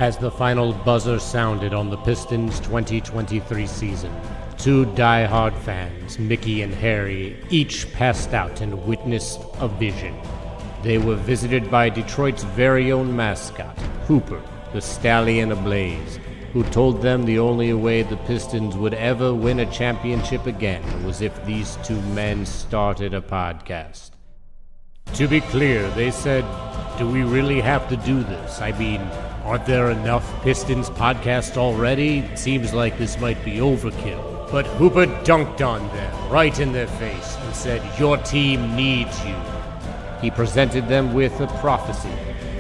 As the final buzzer sounded on the Pistons' 2023 season, two die-hard fans, Mickey and Harry, each passed out and witnessed a vision. They were visited by Detroit's very own mascot, Hooper, the stallion ablaze, who told them the only way the Pistons would ever win a championship again was if these two men started a podcast. To be clear, they said, do we really have to do this? I mean, aren't there enough Pistons podcasts already? It seems like this might be overkill. But Hooper dunked on them, right in their face, and said, your team needs you. He presented them with a prophecy.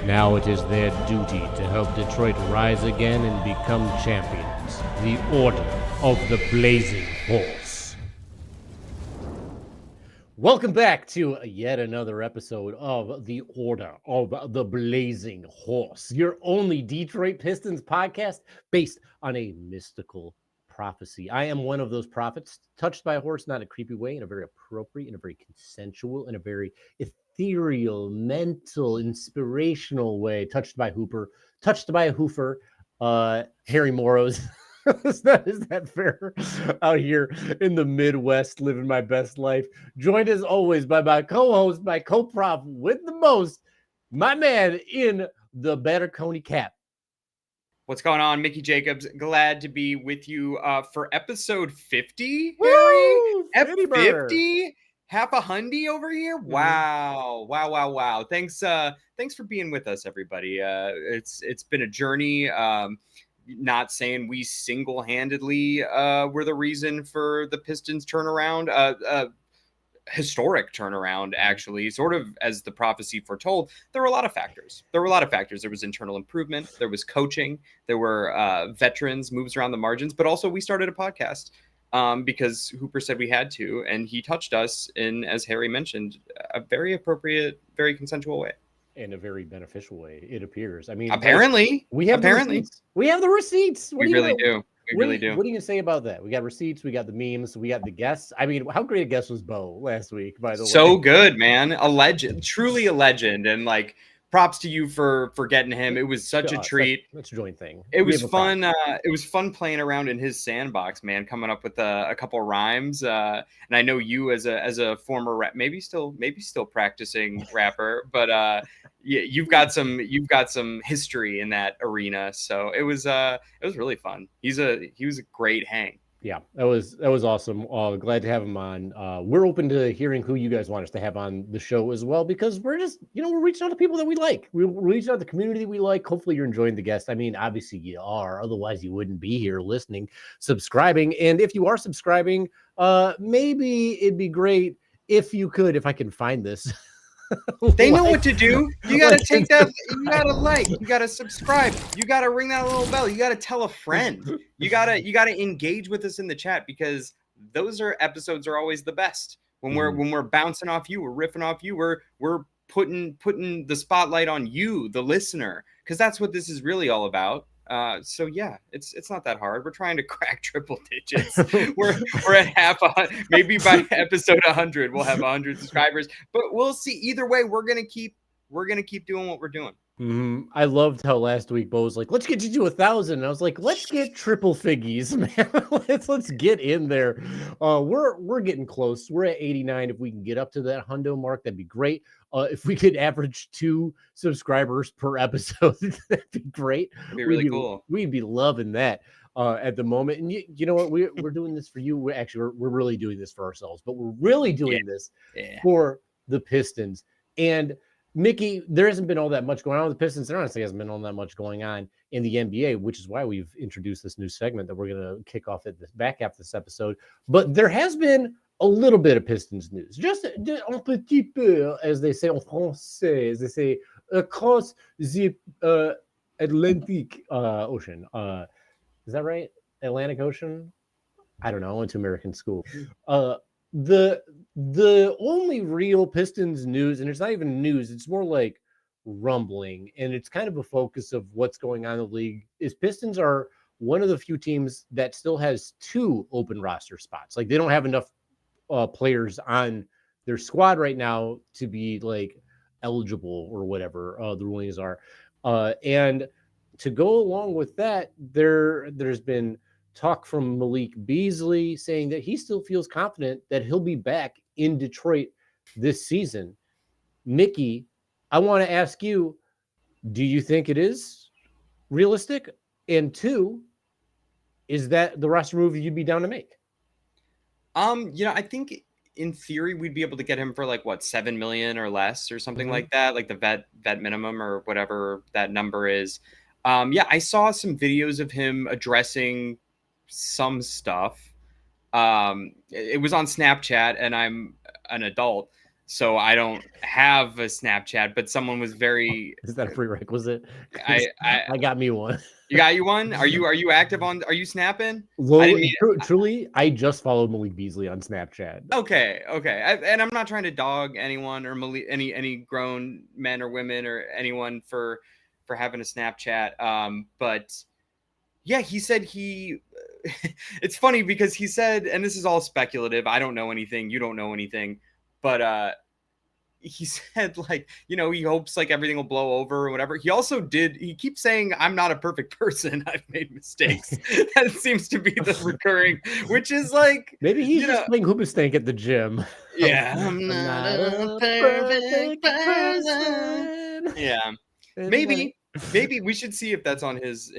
Now it is their duty to help Detroit rise again and become champions. The Order of the Blazing Horse. Welcome back to yet another episode of The Order of the Blazing Horse, your only Detroit Pistons podcast based on a mystical prophecy. I am one of those prophets, touched by a horse, not in a creepy way, in a very appropriate, in a very consensual, in a very ethereal, mental, inspirational way, touched by Hooper, touched by a Hoofer, Harry Morrows. Is that fair? Out here in the Midwest, living my best life. Joined as always by my co-host, my co-prop with the most, my man in the better Coney cap. What's going on? Mickey Jacobs. Glad to be with you for episode 50, Harry. Woo! 50? Half a hundy over here? Wow. Wow. Thanks for being with us, everybody. It's been a journey. Not saying we single-handedly were the reason for the Pistons turnaround, historic turnaround, actually, sort of as the prophecy foretold. There were a lot of factors. There was internal improvement. There was coaching. There were veterans, moves around the margins. But also we started a podcast because Hooper said we had to. And he touched us in, as Harry mentioned, a very appropriate, very consensual way. In a very beneficial way, it appears. I mean, apparently, we have the receipts. We really do. What are you going to say about that? We got receipts, we got the memes, we got the guests. I mean, how great a guest was Bo last week, by the way? So good, man. A legend, truly a legend. And like, props to you for getting him. It was such a treat. That's a joint thing. It was fun. It was fun playing around in his sandbox, man, coming up with a couple rhymes. And I know you as a former rap, maybe still practicing rapper, but you've got some history in that arena. So it was really fun. He was a great hang. Yeah, that was awesome. Glad to have him on. We're open to hearing who you guys want us to have on the show as well, because we're just, we're reaching out to people that we like. We're reaching out to the community we like. Hopefully you're enjoying the guest. I mean, obviously you are. Otherwise you wouldn't be here listening, subscribing. And if you are subscribing, maybe it'd be great if you could, if I can find this. They know what to do. You got to take that. You got to like, you got to subscribe. You got to ring that little bell. You got to tell a friend. You got to engage with us in the chat, because those episodes are always the best. When we're bouncing off you, we're riffing off you. We're putting the spotlight on you, the listener, because that's what this is really all about. So yeah, it's not that hard. We're trying to crack triple digits. we're at maybe by episode 100 we'll have 100 subscribers, but we'll see. Either way, we're gonna keep doing what we're doing. I loved how last week Bo was like, let's get you to 1,000. And I was like, let's get triple figgies, man. let's get in there. We're getting close. We're at 89. If we can get up to that hundo mark, that'd be great. If we could average 2 subscribers per episode, that'd be great. It'd be really cool. We'd be loving that at the moment. And you know what? We're doing this for you. We're really doing this for ourselves, but we're really doing this for the Pistons. And Mickey, there hasn't been all that much going on with the Pistons. There honestly hasn't been all that much going on in the NBA, which is why we've introduced this new segment that we're going to kick off at the back half of this episode. But there has been a little bit of Pistons news, just un petit peu, as they say en français, as they say, across the Atlantic Ocean. Is that right? Atlantic Ocean? I don't know. I went to American school. The only real Pistons news, and it's not even news, it's more like rumbling, and it's kind of a focus of what's going on in the league, is Pistons are one of the few teams that still has 2 open roster spots. Like, they don't have enough players on their squad right now to be like eligible or whatever the rulings are. And to go along with that, there's been talk from Malik Beasley saying that he still feels confident that he'll be back in Detroit this season. Mickey, I want to ask you, do you think it is realistic? And two, is that the roster move you'd be down to make? I think in theory we'd be able to get him for like what, 7 million or less or something like that, like the vet minimum or whatever that number is. I saw some videos of him addressing some stuff. It was on Snapchat, and I'm an adult, so I don't have a Snapchat, but someone was very. Is that a prerequisite? I got me one. You got you one? Are you active on? Are you snapping? Well, truly, I just followed Malik Beasley on Snapchat. Okay. And I'm not trying to dog anyone or any grown men or women or anyone for having a Snapchat. But yeah, he said it's funny because he said, and this is all speculative, I don't know anything, you don't know anything, but he said, like, he hopes like everything will blow over or whatever. He keeps saying, I'm not a perfect person, I've made mistakes. That seems to be the recurring, which is like, maybe he's just playing hoobastank at the gym. Yeah, I'm not a perfect person. Yeah, maybe we should see if that's on his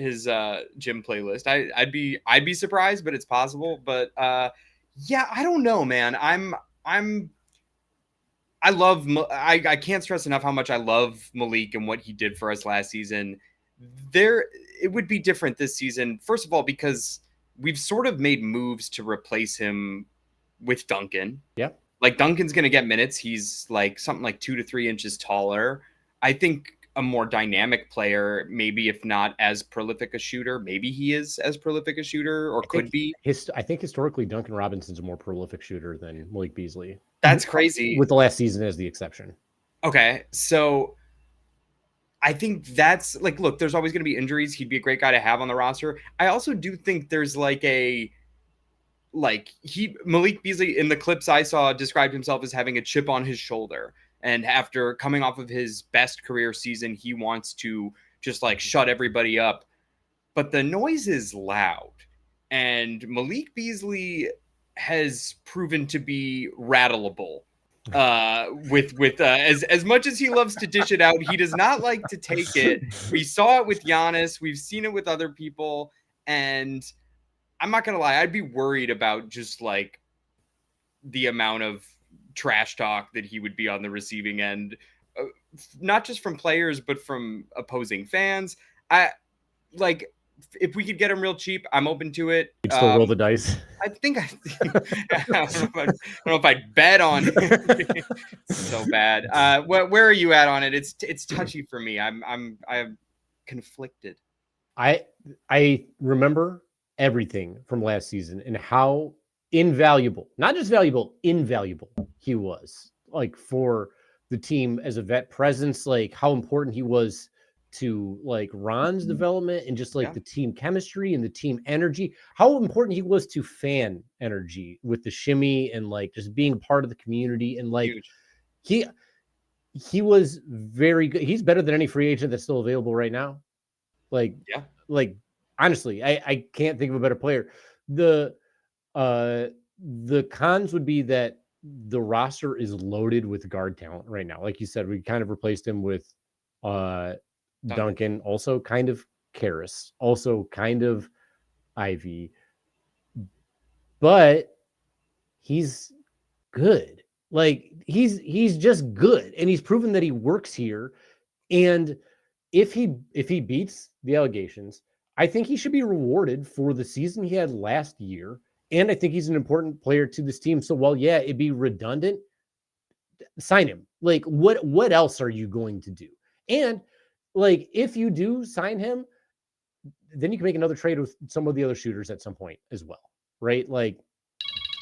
gym playlist. I'd be surprised, but it's possible. But yeah, I don't know, man. I can't stress enough how much I love Malik and what he did for us last season. It would be different this season. First of all, because we've sort of made moves to replace him with Duncan. Yeah. Like Duncan's going to get minutes. He's like something like 2 to 3 inches taller. I think a more dynamic player, maybe if not as prolific a shooter, maybe he is as prolific a shooter or could be. I think historically Duncan Robinson's a more prolific shooter than Malik Beasley. That's crazy. With the last season as the exception. Okay. So I think that's like, look, there's always going to be injuries. He'd be a great guy to have on the roster. I also do think there's Malik Beasley in the clips I saw described himself as having a chip on his shoulder. And after coming off of his best career season, he wants to just like shut everybody up. But the noise is loud. And Malik Beasley has proven to be rattleable. With as much as he loves to dish it out, he does not like to take it. We saw it with Giannis. We've seen it with other people. And I'm not going to lie, I'd be worried about just like the amount of trash talk that he would be on the receiving end, not just from players, but from opposing fans. If we could get him real cheap, I'm open to it. You'd still roll the dice. I don't know if I'd bet on it. So bad. Where are you at on it? It's touchy for me. I'm conflicted. I remember everything from last season and how invaluable, not just valuable, invaluable he was, like, for the team as a vet presence, like how important he was to like Ron's development and just like the team chemistry and the team energy, how important he was to fan energy with the shimmy and like just being part of the community. And like he was very good. He's better than any free agent that's still available right now. Like honestly, I can't think of a better player. The cons would be that the roster is loaded with guard talent right now. Like you said, we kind of replaced him with Duncan, also kind of Karras, also kind of Ivy, but he's good. Like he's just good, and he's proven that he works here. And if he beats the allegations, I think he should be rewarded for the season he had last year. And I think he's an important player to this team. So while it'd be redundant, sign him. Like what else are you going to do? And like, if you do sign him, then you can make another trade with some of the other shooters at some point as well, right? Like,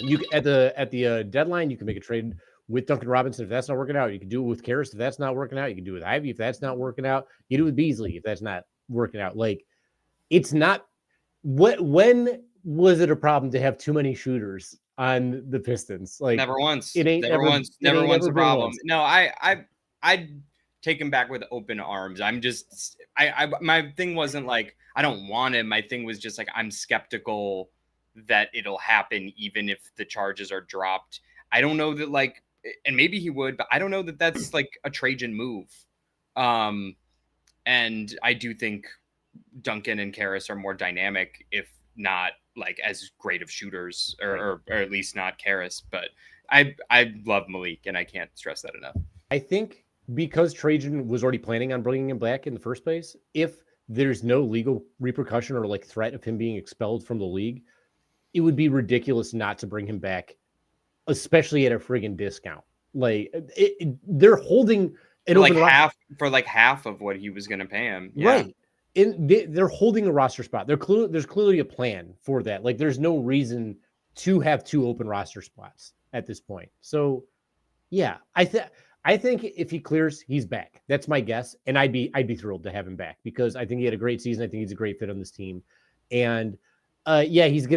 you at the deadline, you can make a trade with Duncan Robinson if that's not working out. You can do it with Karras if that's not working out. You can do it with Ivy if that's not working out. You do it with Beasley if that's not working out. Like, it's not. When was it a problem to have too many shooters on the Pistons? Like, never once. It ain't never once. Never once a problem. No, I take him back with open arms. I'm just, my thing wasn't like, I don't want him. My thing was just like, I'm skeptical that it'll happen even if the charges are dropped. I don't know that like, and maybe he would, but I don't know that that's like a Trajan move. And I do think Duncan and Karras are more dynamic, if not like as great of shooters, or at least not Karras. But I love Malik, and I can't stress that enough. I think because Trajan was already planning on bringing him back in the first place, if there's no legal repercussion or like threat of him being expelled from the league, it would be ridiculous not to bring him back, especially at a friggin' discount. Like they're holding an like open half of what he was going to pay him, right? And they're holding a roster spot. There's clearly a plan for that. Like there's no reason to have 2 open roster spots at this point. So yeah, I think if he clears, he's back. That's my guess, and I'd be thrilled to have him back because I think he had a great season. I think he's a great fit on this team, and yeah, he's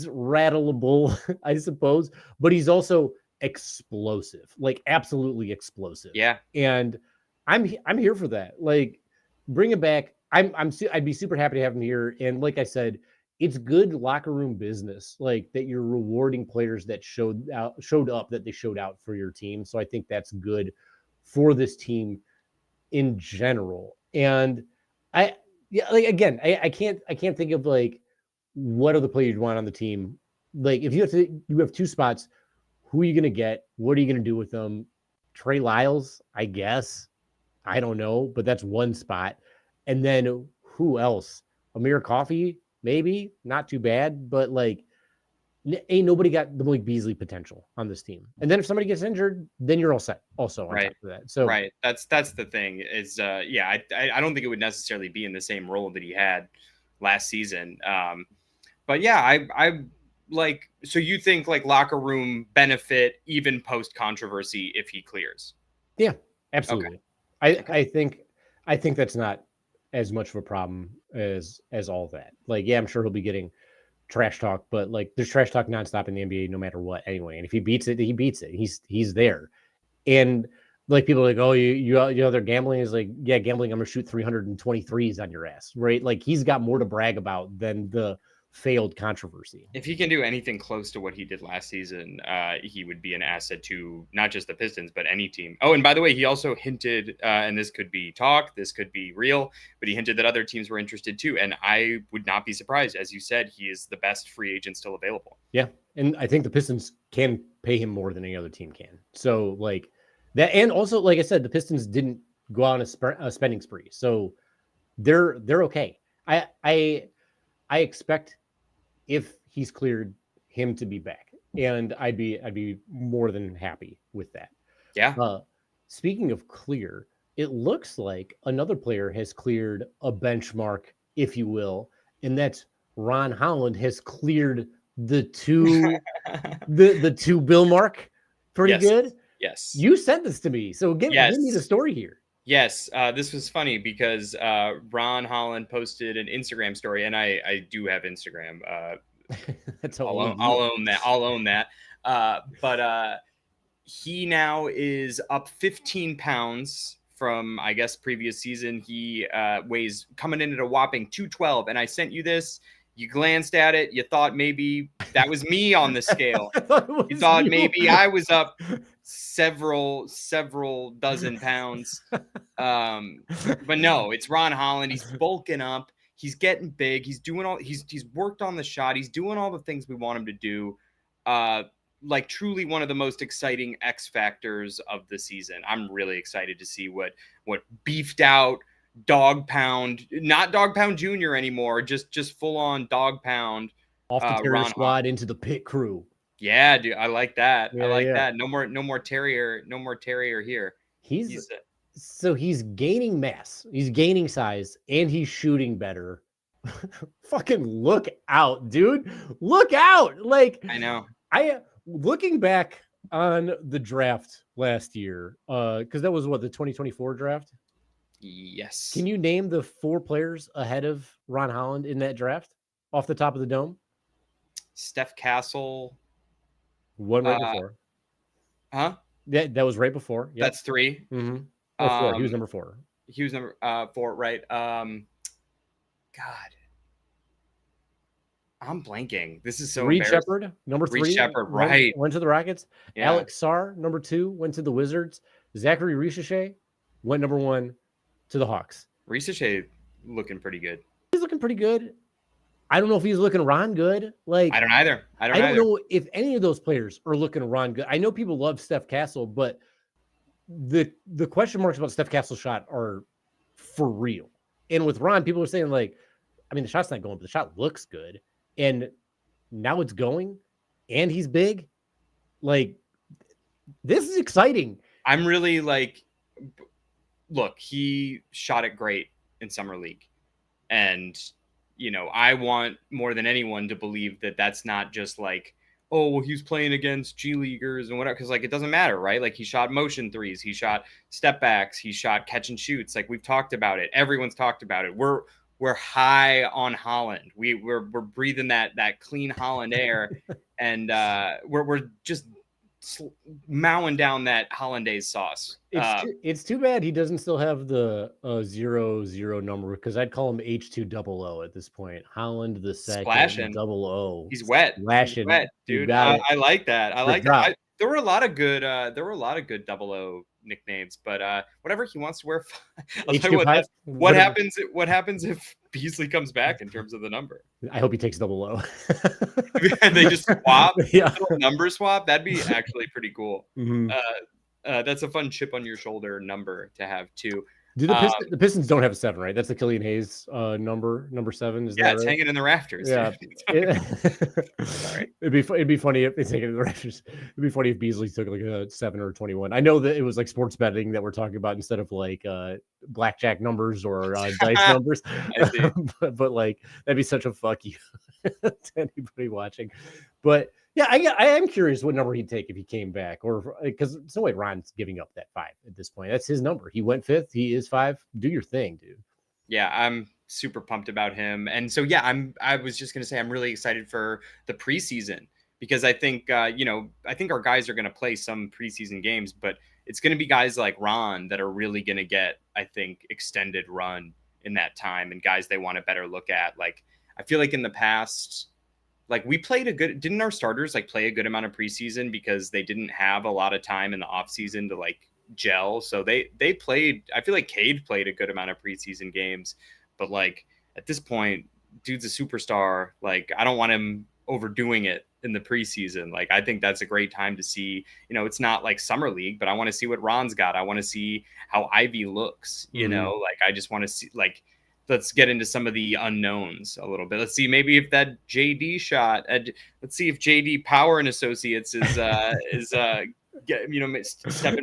rattleable, I suppose, but he's also explosive, like absolutely explosive. Yeah, and I'm here for that. Like, bring him back. I'd be super happy to have him here. And like I said, it's good locker room business, like that you're rewarding players that showed up, that they showed out for your team. So I think that's good for this team in general. And I can't think of like what other player you'd want on the team. Like if you have 2 spots, who are you going to get? What are you going to do with them? Trey Lyles, I guess. I don't know, but that's 1 spot. And then who else? Amir Coffey, maybe. Not too bad, but like ain't nobody got the Malik Beasley potential on this team. And then if somebody gets injured, then you're all set also on top of that. So right. That's the thing is I don't think it would necessarily be in the same role that he had last season. But yeah, I like, so you think like locker room benefit even post controversy if he clears? Yeah, absolutely. Okay. I think that's not as much of a problem as all that. Like, yeah, I'm sure he'll be getting trash talk, but like there's trash talk nonstop in the NBA no matter what anyway. And if he beats it, he beats it. He's there. And like people are like, oh, you know, they're gambling. Is like, yeah, gambling, I'm gonna shoot 323s on your ass, right? Like he's got more to brag about than the failed controversy. If he can do anything close to what he did last season, he would be an asset to not just the Pistons, but any team. Oh, and by the way, he also hinted, and this could be talk, this could be real, but he hinted that other teams were interested too. And I would not be surprised. As you said, he is the best free agent still available. Yeah. And I think the Pistons can pay him more than any other team can. So like that. And also, like I said, the Pistons didn't go on a spending spree. So they're okay. I expect, if he's cleared, him to be back, and I'd be more than happy with that. Yeah. Speaking of clear, it looks like another player has cleared a benchmark, if you will, and that's Ron Holland has cleared the 2 the 2 bill mark. Pretty good. Yes. You sent this to me, so give me the story here. Yes, this was funny because Ron Holland posted an Instagram story, and I do have Instagram. That's I'll own that. But he now is up 15 pounds from, I guess, previous season. He weighs coming in at a whopping 212, and I sent you this. You glanced at it. You thought maybe that was me on the scale. You thought maybe I was up several dozen pounds. But no, it's Ron Holland. He's bulking up. He's getting big. He's doing he's worked on the shot. He's doing all the things we want him to do. Like truly one of the most exciting X factors of the season. I'm really excited to see what beefed out dog pound, not dog pound junior anymore, just full on dog pound off the Terrier squad into the pit crew. Yeah, dude, I like that. I like that. No more terrier here. So he's gaining mass, he's gaining size, and he's shooting better. Fucking look out, dude. Look out. Like, I know. Looking back on the draft last year, because that was the 2024 draft. Yes. Can you name the 4 players ahead of Ron Holland in that draft off the top of the dome? Steph Castle. One right before. Huh? That was right before. Yep. That's 3. Mm-hmm. 4. He was number 4. He was number 4, right? God, I'm blanking. This is so Reed embarrassing. Shepherd, number 3. Reed Shepherd, right? Went to the Rockets. Yeah. Alex Sarr, number 2, went to the Wizards. Zachary Ricochet went number 1 to the Hawks. Ricochet looking pretty good. He's looking pretty good. I don't know if he's looking Ron good. Like I don't either. I don't know if any of those players are looking Ron good. I know people love Steph Castle, but the question marks about Steph Castle's shot are for real. And with Ron, people are saying like, I mean, the shot's not going, but the shot looks good. And now it's going, and he's big. Like, this is exciting. I'm really like, look, he shot it great in Summer League. And, you know, I want more than anyone to believe that that's not just like, oh, well, he's playing against G Leaguers and whatever. Because, like, it doesn't matter, right? Like, he shot motion threes. He shot step backs. He shot catch and shoots. Like, we've talked about it. Everyone's talked about it. We're high on Holland. We're breathing that clean Holland air, and we're just mowing down that hollandaise sauce. It's too bad he doesn't still have the 0-0 number, because I'd call him H200 at this point. Holland the second, Splashing. 00. He's wet. Splashing. He's wet, dude. I like that. I like that. There were a lot of good 00 nicknames, but whatever he wants to wear. I'll tell you what happens. What happens if Beasley comes back in terms of the number? I hope he takes 00. And they just swap, yeah, number swap. That'd be actually pretty cool. Mm-hmm. That's a fun chip on your shoulder number to have too. Do the Pistons don't have a 7, right? That's the Killian Hayes number 7. Is that it's right? hanging in the rafters. Yeah. Sorry. It'd be funny if it's hanging in the rafters. It'd be funny if Beasley took like a 7 or 21. I know that it was like sports betting that we're talking about instead of like blackjack numbers or dice numbers. but like that'd be such a fuck you to anybody watching. But yeah, I am curious what number he'd take if he came back, or because it's no way Ron's giving up that 5 at this point. That's his number. He went 5th. He is 5. Do your thing, dude. Yeah, I'm super pumped about him. And so, yeah, I was just going to say, I'm really excited for the preseason, because I think, I think our guys are going to play some preseason games, but it's going to be guys like Ron that are really going to get, I think, extended run in that time, and guys they want a better look at. Like, I feel like in the past, like we played didn't our starters like play a good amount of preseason because they didn't have a lot of time in the off season to like gel. So they played, I feel like Cade played a good amount of preseason games, but like at this point, dude's a superstar. Like, I don't want him overdoing it in the preseason. Like, I think that's a great time to see, it's not like summer league, but I want to see what Ron's got. I want to see how Ivy looks, like, I just want to see, like, let's get into some of the unknowns a little bit. Let's see, maybe if that JD shot, let's see if JD Power and Associates is stepping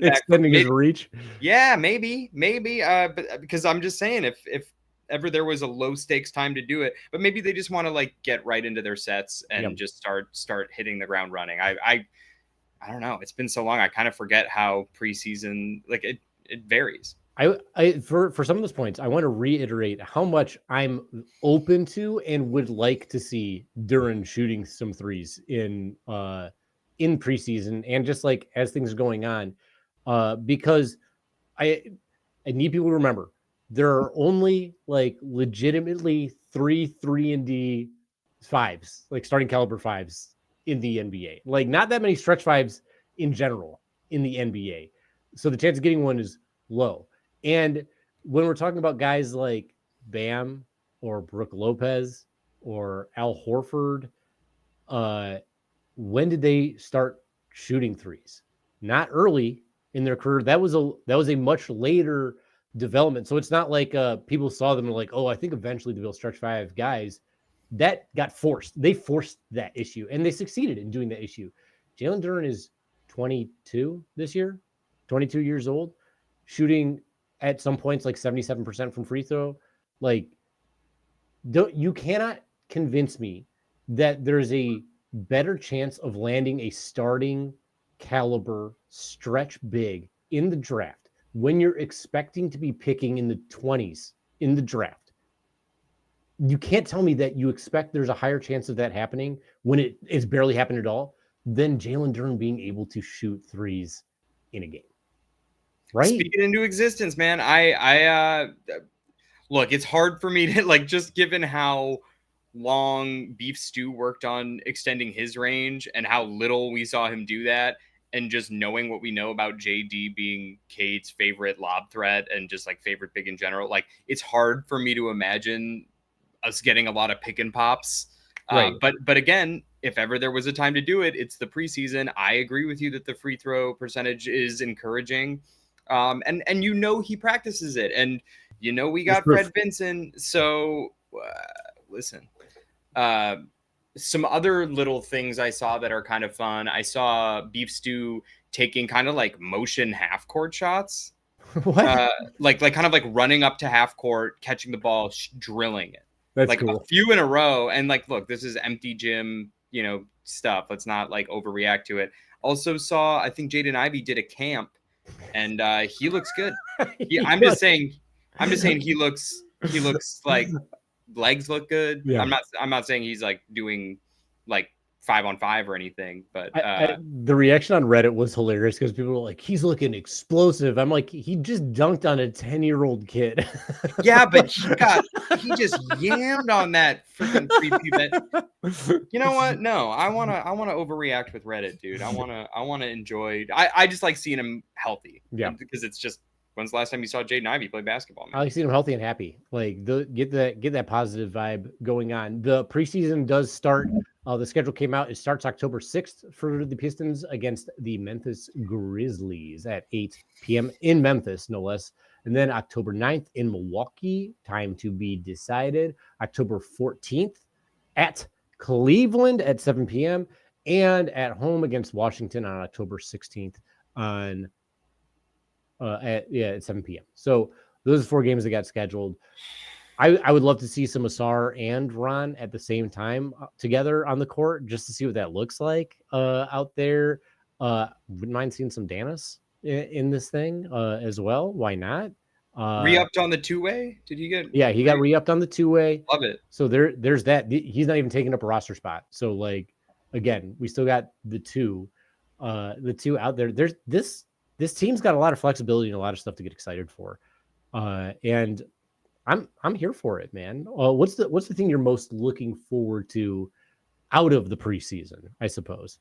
back, extending his reach. Yeah, maybe. But because I'm just saying, if ever there was a low stakes time to do it, but maybe they just want to like get right into their sets and just start hitting the ground running. I don't know. It's been so long. I kind of forget how preseason, like it varies. For some of those points, I want to reiterate how much I'm open to and would like to see Duren shooting some threes in preseason and just like as things are going on, because I need people to remember there are only like legitimately 3 3-and-D 5s, like starting caliber 5s in the NBA. Like not that many stretch 5s in general in the NBA, so the chance of getting one is low. And when we're talking about guys like Bam or Brook Lopez or Al Horford, when did they start shooting threes? Not early in their career. That was a much later development. So it's not like people saw them and were like, oh, I think eventually they'll stretch 5 guys. That got forced. They forced that issue, and they succeeded in doing that issue. Jalen Duren is 22 this year, 22 years old, shooting at some points like 77% from free throw. Like, you cannot convince me that there's a better chance of landing a starting caliber stretch big in the draft when you're expecting to be picking in the 20s in the draft. You can't tell me that you expect there's a higher chance of that happening when it's barely happened at all than Jalen Duren being able to shoot threes in a game. right? Speak it into existence, man. I look, it's hard for me to like, just given how long Beef Stew worked on extending his range and how little we saw him do that, and just knowing what we know about JD being Cade's favorite lob threat and just like favorite big in general, like it's hard for me to imagine us getting a lot of pick and pops. Right. But again, if ever there was a time to do it, it's the preseason. I agree with you that the free throw percentage is encouraging. And you know he practices it, and you know we got Fred Vinson. So listen, some other little things I saw that are kind of fun. I saw Beef Stew taking kind of like motion half court shots. What? Like kind of like running up to half court, catching the ball, drilling it. That's like cool. A few in a row. And like, look, this is empty gym, stuff. Let's not like overreact to it. Also saw, I think Jaden Ivey did a camp, and he looks good. I'm just saying he looks like legs look good. Yeah. I'm not saying he's like doing like 5-on-5 or anything, but the reaction on Reddit was hilarious because people were like, he's looking explosive. I'm like, he just dunked on a 10-year-old kid. Yeah, but he just yammed on that freaking prepubescent. You know what? No, I wanna overreact with Reddit, dude. I wanna enjoy. I just like seeing him healthy. Yeah, because it's just, when's the last time you saw Jaden Ivey play basketball, man? I like seeing him healthy and happy. Like get that positive vibe going on. The preseason does start. The schedule came out. It starts October 6th for the Pistons against the Memphis Grizzlies at 8 p.m. in Memphis, no less. And then October 9th in Milwaukee, time to be decided. October 14th at Cleveland at 7 p.m. and at home against Washington on October 16th at 7 p.m. So those are 4 games that got scheduled. I would love to see some Asar and Ron at the same time together on the court just to see what that looks like out there. Wouldn't mind seeing some Danis in this thing as well. Why not? Re-upped on the 2-way? Did he get? Yeah, he got re-upped on the 2-way. Love it. So there's that. He's not even taking up a roster spot. So like again, we still got the two out there. There's this team's got a lot of flexibility and a lot of stuff to get excited for, and I'm here for it, man. What's the thing you're most looking forward to out of the preseason, I suppose?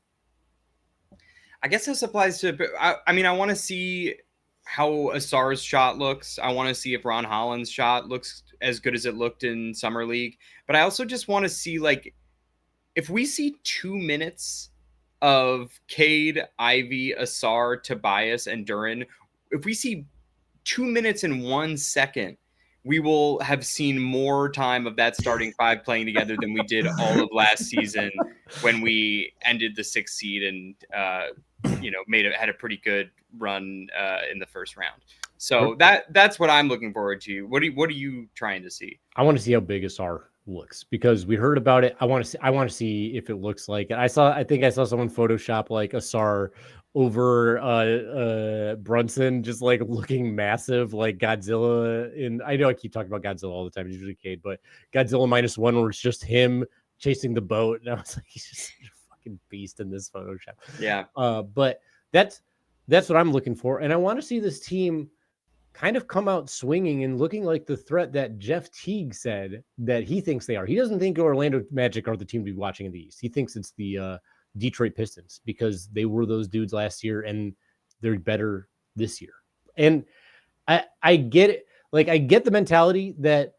I guess this applies to. I mean, I want to see how Asar's shot looks. I want to see if Ron Holland's shot looks as good as it looked in Summer League. But I also just want to see, like, if we see 2 minutes of Cade, Ivy, Asar, Tobias, and Duren, if we see 2 minutes and 1 second, we will have seen more time of that starting 5 playing together than we did all of last season when we ended the 6th seed and had a pretty good run in the first round. So that's what I'm looking forward to. What are you trying to see? I want to see how big Asar looks because we heard about it. I want to see if it looks like it. I think I saw someone Photoshop like Asar over Brunson, just like looking massive, like Godzilla. I know I keep talking about Godzilla all the time, usually Cade, but Godzilla -1, where it's just him chasing the boat, and I was like, he's just a fucking beast in this Photoshop. Yeah. But that's what I'm looking for, and I want to see this team kind of come out swinging and looking like the threat that Jeff Teague said that he thinks they are. He doesn't think Orlando Magic are the team to be watching in the East. He thinks it's the Detroit Pistons because they were those dudes last year and they're better this year. And I get it. Like, I get the mentality that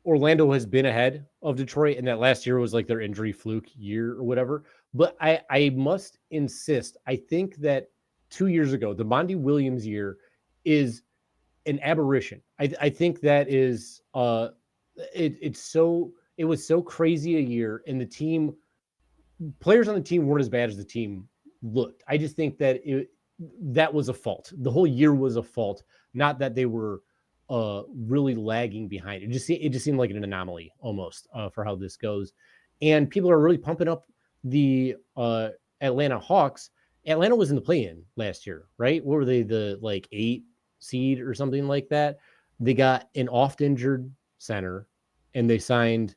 Orlando has been ahead of Detroit and that last year was like their injury fluke year or whatever. But I must insist, I think that 2 years ago, the Monty Williams year is an aberration. I think that is it was so crazy a year, and the team players on the team weren't as bad as the team looked. I just think that that was a fault. The whole year was a fault, not that they were really lagging behind. It just seemed like an anomaly almost for how this goes. And people are really pumping up the Atlanta Hawks. Atlanta was in the play-in last year, right? What were they, the 8 seed or something like that? They got an oft-injured center, and they signed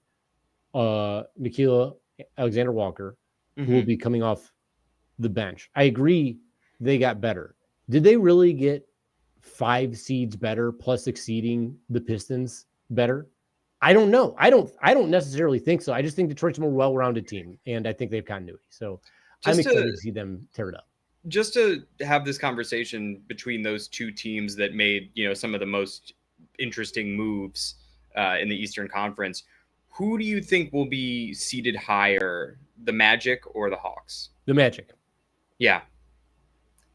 Nikhil Alexander-Walker, who will be coming off the bench. I agree they got better. Did they really get 5 seeds better plus exceeding the Pistons better? I don't know. I don't necessarily think so. I just think Detroit's a more well-rounded team, and I think they have continuity. So I'm Just excited to to see them tear it up. just to have this conversation between those two teams that made, some of the most interesting moves in the Eastern Conference, who do you think will be seated higher, the Magic or the Hawks? The Magic. Yeah.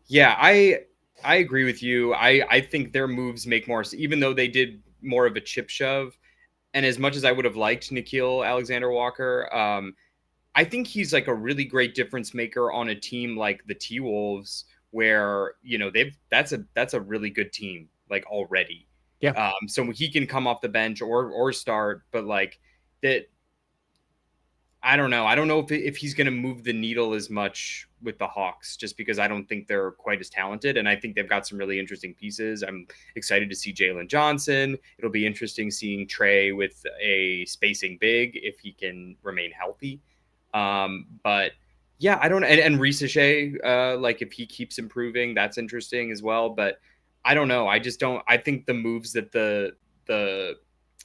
Yeah, I agree with you. I think their moves make more, even though they did more of a chip shove. And as much as I would have liked Nikhil Alexander Walker, I think he's like a really great difference maker on a team like the T-Wolves, where that's a really good team like already. Yeah. So he can come off the bench or start, but like that. I don't know. I don't know if he's going to move the needle as much with the Hawks, just because I don't think they're quite as talented. And I think they've got some really interesting pieces. I'm excited to see Jalen Johnson. It'll be interesting seeing Trey with a spacing big if he can remain healthy. But yeah, I don't. And Risache, like if he keeps improving, that's interesting as well. But I don't know. I just don't. I think the moves that the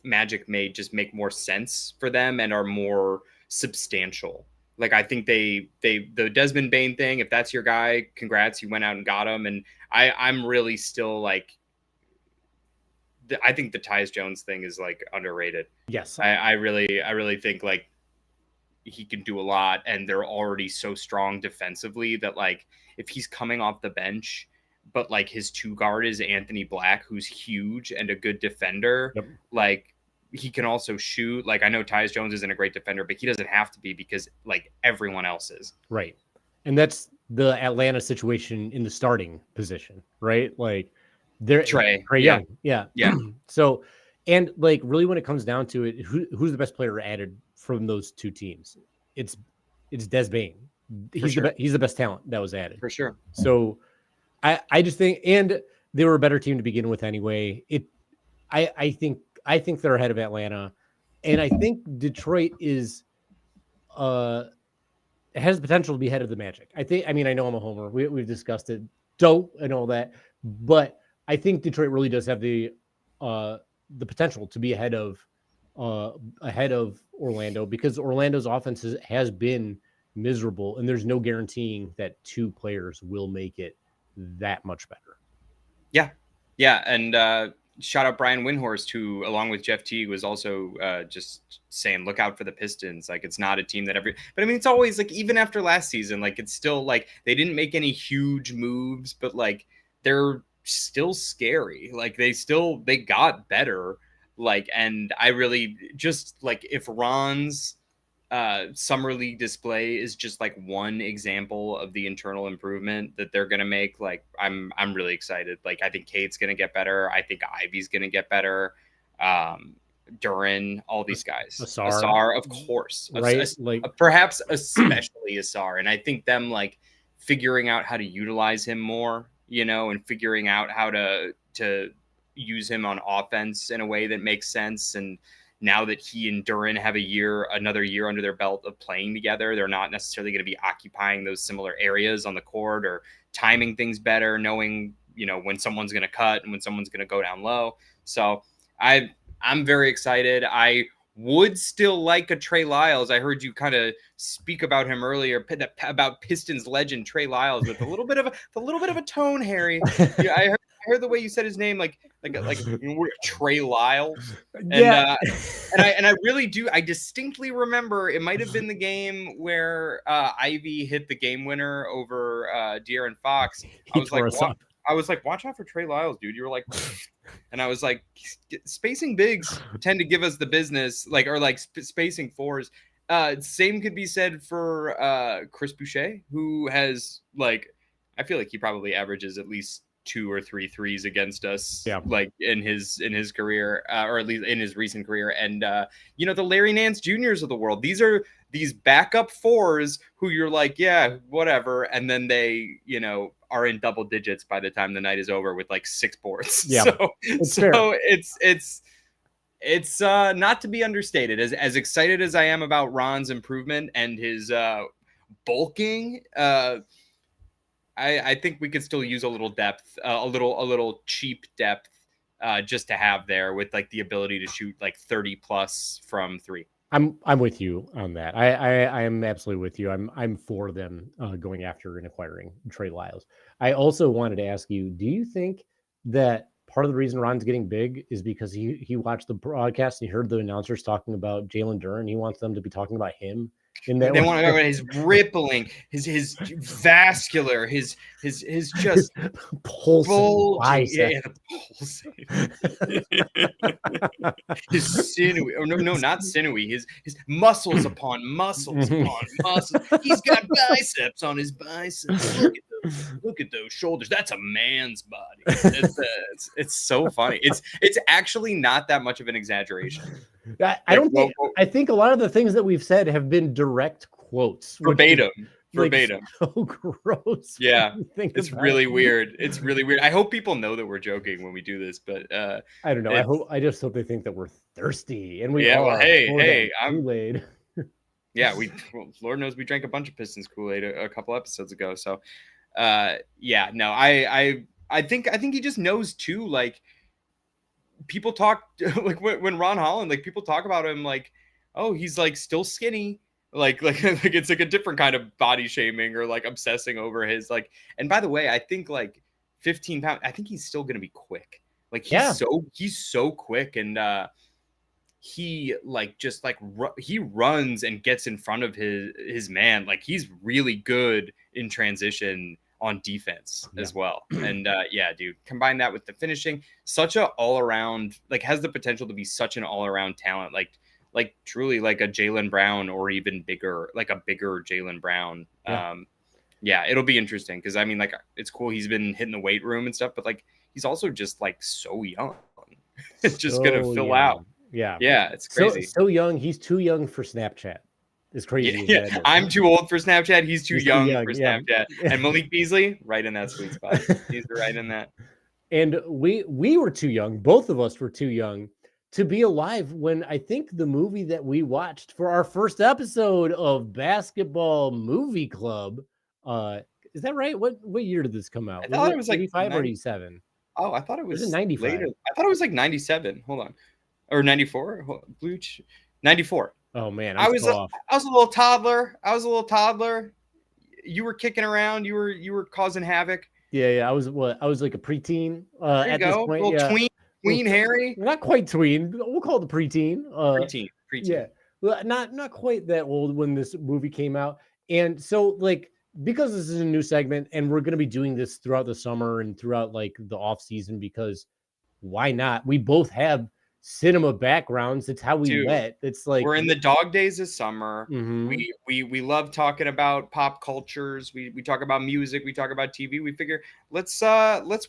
Magic made just make more sense for them and are more substantial. Like I think the Desmond Bane thing, if that's your guy, congrats, you went out and got him. And I'm really still like, I think the Tyus Jones thing is like underrated. Yes. I really think like he can do a lot, and they're already so strong defensively that like if he's coming off the bench, but like his 2 guard is Anthony Black, who's huge and a good defender, Yep. like he can also shoot. Like I know Tyus Jones isn't a great defender, but he doesn't have to be because like everyone else is. Right. And that's the Atlanta situation in the starting position, right? Like they're Trey Young. Yeah. Yeah. So, and like really when it comes down to it, who's the best player added from those two teams? It's Des Bane. He's the best talent that was added. For sure. So I just think, and they were a better team to begin with anyway. I think they're ahead of Atlanta, and I think Detroit is has the potential to be ahead of the Magic. I know I'm a homer. We've discussed it, and all that, but I think Detroit really does have the potential to be ahead of Orlando, because Orlando's offense has been miserable, and there's no guaranteeing that 2 players will make it that much better. Yeah, and shout out Brian Windhorst, who, along with Jeff Teague, was also just saying, look out for the Pistons. Like, it's not a team that but I mean, it's always like, even after last season, like, it's still like they didn't make any huge moves, but like they're still scary. Like, they got better. Like, and I really just like, if Ron's summer league display is just like one example of the internal improvement that they're gonna make, like I'm really excited. Like I think Kate's gonna get better. I think Ivy's gonna get better. Duran, all these guys. Asar, of course, right? Like perhaps especially Asar, and I think them like figuring out how to utilize him more, and figuring out how to use him on offense in a way that makes sense. And now that he and Duran have another year under their belt of playing together, they're not necessarily going to be occupying those similar areas on the court or timing things better, knowing, when someone's going to cut and when someone's going to go down low. So I'm very excited. I would still like a Trey Lyles. I heard you kind of speak about him earlier, about Pistons legend Trey Lyles, with a little bit of a tone, Harry. Yeah, I heard the way you said his name, like Trey Lyles. And, yeah. and I really do. I distinctly remember it might have been the game where Ivy hit the game winner over De'Aaron Fox. I was like, watch out for Trey Lyles, dude. You were like, and I was like, spacing bigs tend to give us the business, spacing fours. Same could be said for Chris Boucher, who has I feel like he probably averages at least 2 or 3 threes against us, in his career, or at least in his recent career. And the Larry Nance Juniors of the world. These are these backup fours who you're like, yeah, whatever, and then they are in double digits by the time the night is over with 6 boards. Yeah, so it's not to be understated. As excited as I am about Ron's improvement and his bulking, I think we could still use a little depth, a little cheap depth, just to have there with like the ability to shoot like 30 plus from three. I'm with you on that. I am absolutely with you. I'm for them going after and acquiring Trey Lyles. I also wanted to ask you, do you think that part of the reason Ron's getting big is because he watched the broadcast and he heard the announcers talking about Jalen Duren? He wants them to be talking about him in that They way. want to talk about his rippling, his vascular, his just bulging, yeah, the pulsing. His sinewy, or no, not sinewy. His muscles upon muscles upon muscles. He's got biceps on his biceps. Look at those shoulders. That's a man's body. It's so funny. It's actually not that much of an exaggeration. I think a lot of the things that we've said have been direct quotes. Verbatim. Like, so gross. Yeah. It's really weird. It's really weird. I hope people know that we're joking when we do this, but I don't know. I just hope they think that we're thirsty, and we are. Well, hey, I'm Kool-Aid. Yeah, Lord knows we drank a bunch of Pistons Kool-Aid a couple episodes ago. So I think he just knows too, like, people talk like when Ron Holland, like, people talk about him like, oh, he's like still skinny, like it's like a different kind of body shaming or like obsessing over his like. And by the way, I think like 15 pounds, I think he's still gonna be quick. Like he's so quick, and he like just like he runs and gets in front of his man. Like, he's really good in transition on defense as well. And dude, combine that with the finishing, such a all-around, like, has the potential to be such an all-around talent, like truly like a Jaylen Brown, or even bigger, like a bigger Jaylen Brown. It'll be interesting, because I mean, like, it's cool he's been hitting the weight room and stuff, but like, he's also just like so young. It's just gonna fill out. It's crazy. So young. He's too young for Snapchat. It's crazy. Yeah. I'm too old for Snapchat. He's too young for Snapchat. And Malik Beasley, right in that sweet spot. He's right in that. And we were too young. Both of us were too young to be alive when I think the movie that we watched for our first episode of Basketball Movie Club. Is that right? What year did this come out? I thought it was like 85 or 87. Oh, I thought it was 95. Later. I thought it was like 97. Hold on. Or 94. 94. Oh man, I was a little toddler. You were kicking around. You were causing havoc. Yeah. I was like a preteen. At this point, little tween Harry. Not quite tween. We'll call it the preteen. Preteen. Yeah, well, not quite that old when this movie came out. And so, like, because this is a new segment, and we're going to be doing this throughout the summer and throughout like the off season, because why not? We both have cinema backgrounds. It's how we met. It's like, we're in the dog days of summer. Mm-hmm. We love talking about pop cultures. We talk about music. We talk about TV. We figure let's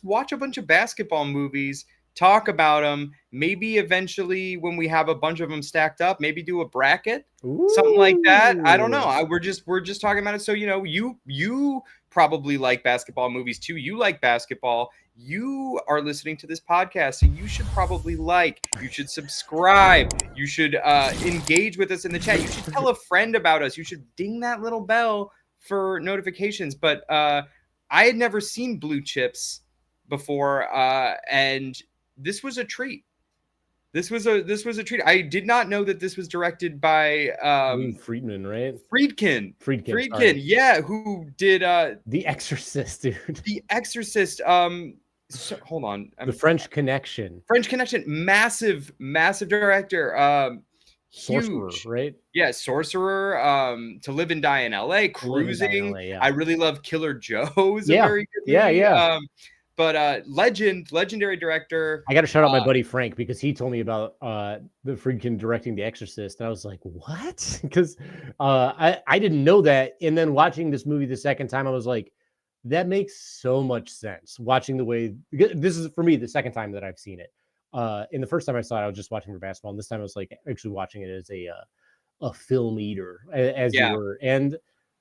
watch a bunch of basketball movies, talk about them. Maybe eventually, when we have a bunch of them stacked up, maybe do a bracket, something like that. I don't know. We're just talking about it. So, you know, you probably like basketball movies too. You like basketball. You are listening to this podcast, so you should probably you should subscribe, you should engage with us in the chat, you should tell a friend about us, you should ding that little bell for notifications. But I had never seen Blue Chips before, and this was a treat. This was a treat. I did not know that this was directed by Friedman, right? Friedkin, yeah, who did The Exorcist, dude. The Exorcist. So, hold on. The French Connection. Massive director. Sorcerer, huge. Right? Yeah, Sorcerer. To Live and Die in LA. Cruising. I really love Killer Joe's a very good movie. Yeah. But legendary director. I got to shout out my buddy Frank, because he told me about the Friedkin directing The Exorcist, and I was like, what? Because I didn't know that. And then watching this movie the second time, I was like, that makes so much sense. Watching the way, this is for me the second time that I've seen it. And the first time I saw it, I was just watching for basketball, and this time I was like actually watching it as a film eater, as you were. And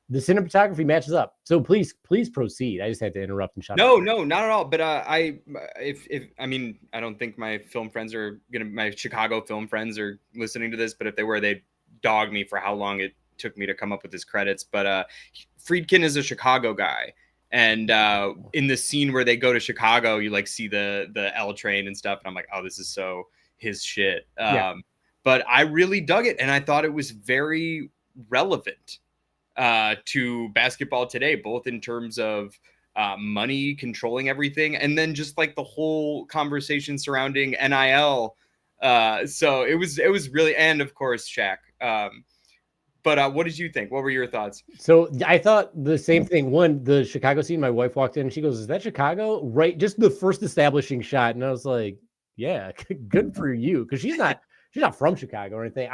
the cinematography matches up. So please proceed. I just had to interrupt and shout out. No, not at all. But I don't think my film friends my Chicago film friends are listening to this, but if they were, they'd dog me for how long it took me to come up with his credits. But Friedkin is a Chicago guy. And in the scene where they go to Chicago, you like see the L train and stuff, and I'm like, oh, this is so his shit. But I really dug it, and I thought it was very relevant to basketball today, both in terms of money controlling everything, and then just like the whole conversation surrounding NIL. So it was really, and of course Shaq. But what did you think? What were your thoughts? So I thought the same thing. One, the Chicago scene, my wife walked in and she goes, "Is that Chicago?" Right. Just the first establishing shot. And I was like, yeah, good for you. Cause she's not from Chicago or anything.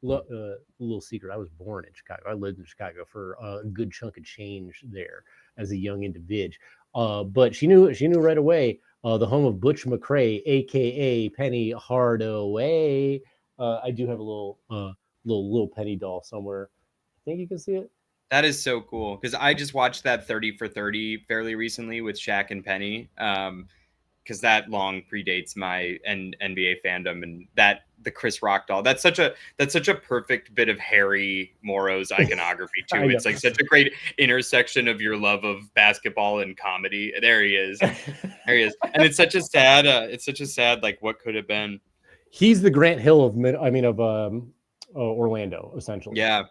Little secret. I was born in Chicago. I lived in Chicago for a good chunk of change there as a young individual. But she knew right away, the home of Butch McRae, AKA Penny Hardaway. I do have a little Penny doll somewhere. I think you can see it. That is so cool because I just watched that 30 for 30 fairly recently with Shaq and Penny. Because that long predates my NBA fandom, and that the Chris Rock doll. That's such a perfect bit of Harry Morrow's iconography too. It's like such a great intersection of your love of basketball and comedy. There he is. There he is. And it's such a sad like what could have been. He's the Grant Hill of Orlando, essentially. Yeah.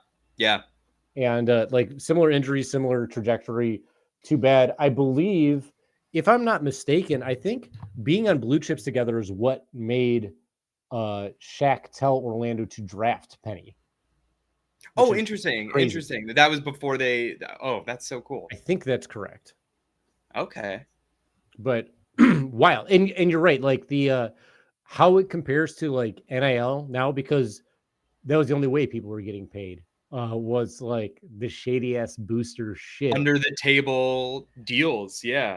And like similar injuries, similar trajectory. Too bad. I believe, if I'm not mistaken, I think being on blue chips together is what made Shaq tell Orlando to draft Penny. Oh, interesting. Crazy. Interesting. That was before they. Oh, that's so cool. I think that's correct. Okay. But wild. And you're right. Like the how it compares to like NIL now, because that was the only way people were getting paid. Was like the shady ass booster shit. Under the table deals, yeah.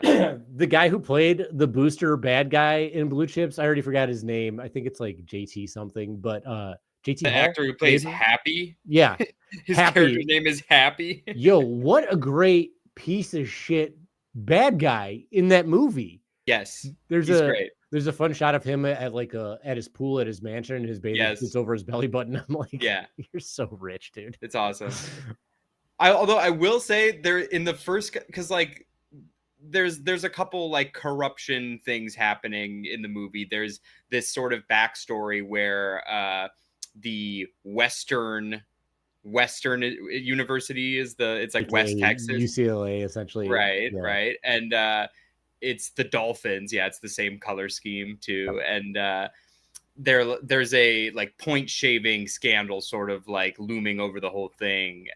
The guy who played the booster bad guy in Blue Chips, I already forgot his name. I think it's like JT something, but JT the Hall, actor who plays Happy. Yeah. His character's name is Happy. Yo, what a great piece of shit bad guy in that movie. Yes. He's great. There's a fun shot of him at like at his pool at his mansion, and his baby sits over his belly button. I'm like, yeah, you're so rich, dude. It's awesome. Although I will say there in the first, because like there's a couple like corruption things happening in the movie. There's this sort of backstory where the Western University is it's like West Texas, UCLA essentially, right, and it's the Dolphins. Yeah, it's the same color scheme too. And there's a like point shaving scandal sort of like looming over the whole thing.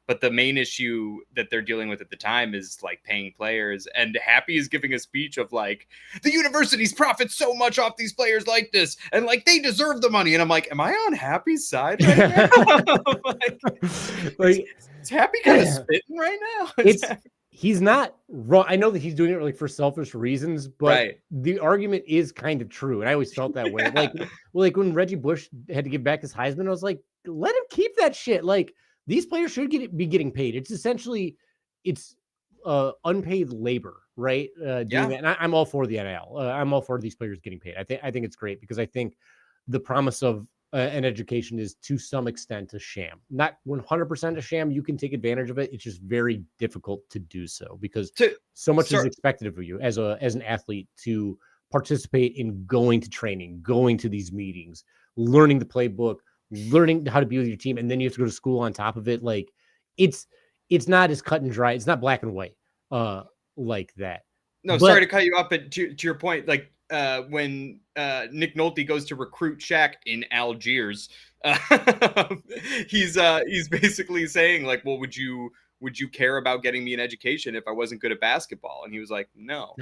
But the main issue that they're dealing with at the time is like paying players. And Happy is giving a speech of like, the universities profit so much off these players like this, and like they deserve the money. And I'm like, am I on Happy's side right now? Is Happy kind of spitting right now? He's not wrong. I know that he's doing it like for selfish reasons, but the argument is kind of true. And I always felt that way. Like when Reggie Bush had to give back his Heisman, I was like, let him keep that shit. Like these players should be getting paid. It's essentially, it's unpaid labor, right? Doing that. And I'm all for the NIL. I'm all for these players getting paid. I think it's great because I think the promise of an education is to some extent a sham, not 100% a sham. You can take advantage of it. It's just very difficult to do so because so much is expected of you as an athlete to participate in going to training, going to these meetings, learning the playbook, learning how to be with your team. And then you have to go to school on top of it. Like it's not as cut and dry. It's not black and white like that. No, sorry to cut you up, but to your point, like, when Nick Nolte goes to recruit Shaq in Algiers, he's basically saying like, well, would you care about getting me an education if I wasn't good at basketball? And he was like, no.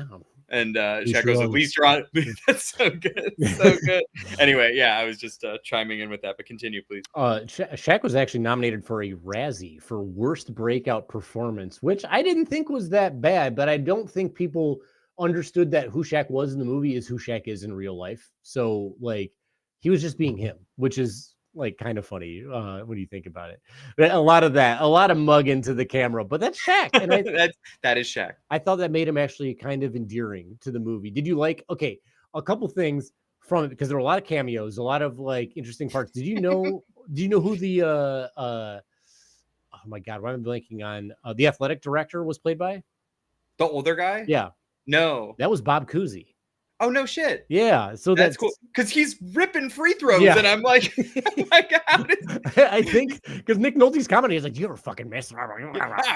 And Shaq goes, at least you're on. That's so good. So good. Anyway, yeah, I was just chiming in with that, but continue, please. Shaq was actually nominated for a Razzie for worst breakout performance, which I didn't think was that bad, but I don't think people understood that who Shaq was in the movie is who Shaq is in real life. So like he was just being him, which is like kind of funny when you think about it. But a lot of mug into the camera, but that's Shaq. And that is Shaq. I thought that made him actually kind of endearing to the movie. Did you like, okay, a couple things from it, because there were a lot of cameos, a lot of like interesting parts. Do you know who the oh my God, why am I blanking on the athletic director was played by? The older guy? Yeah, No. that was Bob Cousy. Oh, no shit. Yeah, so That's cool because he's ripping free throws, Yeah. and I'm like, oh my god! I think because Nick Nolte's comedy is like, you're a fucking mess.